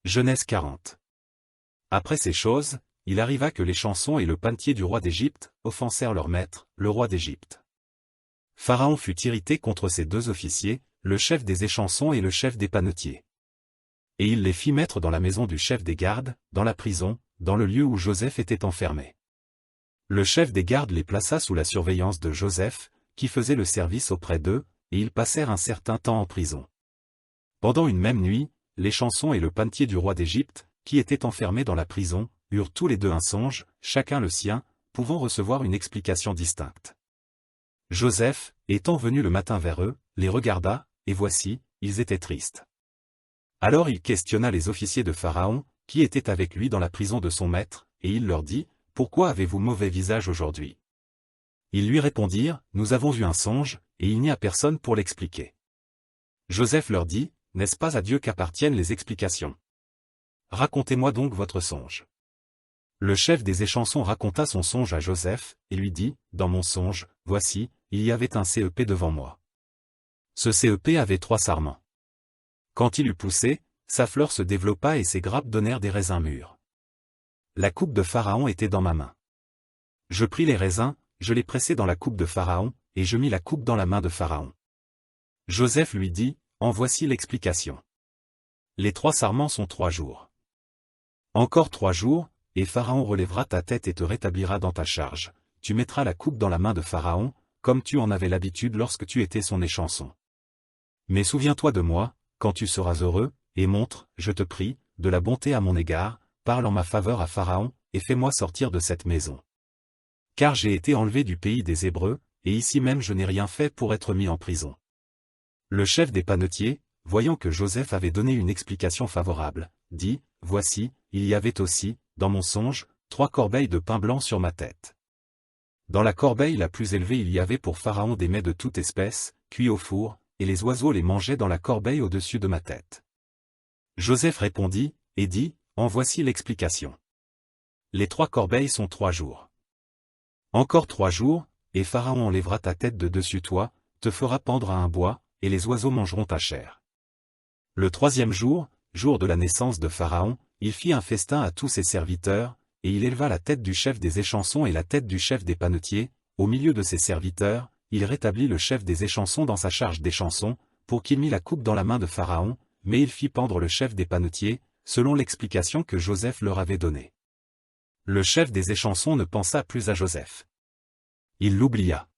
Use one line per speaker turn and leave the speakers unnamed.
Genèse 40. Après ces choses, il arriva que les chansons et le panetier du roi d'Égypte offensèrent leur maître, le roi d'Égypte. Pharaon fut irrité contre ces deux officiers, le chef des échansons et le chef des panetiers. Et il les fit mettre dans la maison du chef des gardes, dans la prison, dans le lieu où Joseph était enfermé. Le chef des gardes les plaça sous la surveillance de Joseph, qui faisait le service auprès d'eux, et ils passèrent un certain temps en prison. Pendant une même nuit, les chansons et le panetier du roi d'Égypte, qui étaient enfermés dans la prison, eurent tous les deux un songe, chacun le sien, pouvant recevoir une explication distincte. Joseph, étant venu le matin vers eux, les regarda, et voici, ils étaient tristes. Alors il questionna les officiers de Pharaon, qui étaient avec lui dans la prison de son maître, et il leur dit, « Pourquoi avez-vous mauvais visage aujourd'hui » Ils lui répondirent, « Nous avons vu un songe, et il n'y a personne pour l'expliquer. » Joseph leur dit, « N'est-ce pas à Dieu qu'appartiennent les explications? Racontez-moi donc votre songe. » Le chef des échansons raconta son songe à Joseph, et lui dit, « Dans mon songe, voici, il y avait un CEP devant moi. Ce CEP avait 3 sarments. Quand il eut poussé, sa fleur se développa et ses grappes donnèrent des raisins mûrs. La coupe de Pharaon était dans ma main. Je pris les raisins, je les pressai dans la coupe de Pharaon, et je mis la coupe dans la main de Pharaon. » Joseph lui dit, « En voici l'explication. Les 3 sarments sont 3 jours. Encore 3 jours, et Pharaon relèvera ta tête et te rétablira dans ta charge. Tu mettras la coupe dans la main de Pharaon, comme tu en avais l'habitude lorsque tu étais son échanson. Mais souviens-toi de moi, quand tu seras heureux, et montre, je te prie, de la bonté à mon égard, parle en ma faveur à Pharaon, et fais-moi sortir de cette maison. Car j'ai été enlevé du pays des Hébreux, et ici même je n'ai rien fait pour être mis en prison. » Le chef des panetiers, voyant que Joseph avait donné une explication favorable, dit, « Voici, il y avait aussi, dans mon songe, 3 corbeilles de pain blanc sur ma tête. Dans la corbeille la plus élevée il y avait pour Pharaon des mets de toute espèce, cuits au four, et les oiseaux les mangeaient dans la corbeille au-dessus de ma tête. » Joseph répondit, et dit, « En voici l'explication. Les 3 corbeilles sont 3 jours. Encore 3 jours, et Pharaon enlèvera ta tête de dessus toi, te fera pendre à un bois, et les oiseaux mangeront ta chair. Le 3e jour, jour de la naissance de Pharaon, il fit un festin à tous ses serviteurs, et il éleva la tête du chef des échansons et la tête du chef des panetiers, au milieu de ses serviteurs, il rétablit le chef des échansons dans sa charge d'échanson, pour qu'il mît la coupe dans la main de Pharaon, mais il fit pendre le chef des panetiers, selon l'explication que Joseph leur avait donnée. Le chef des échansons ne pensa plus à Joseph. Il l'oublia.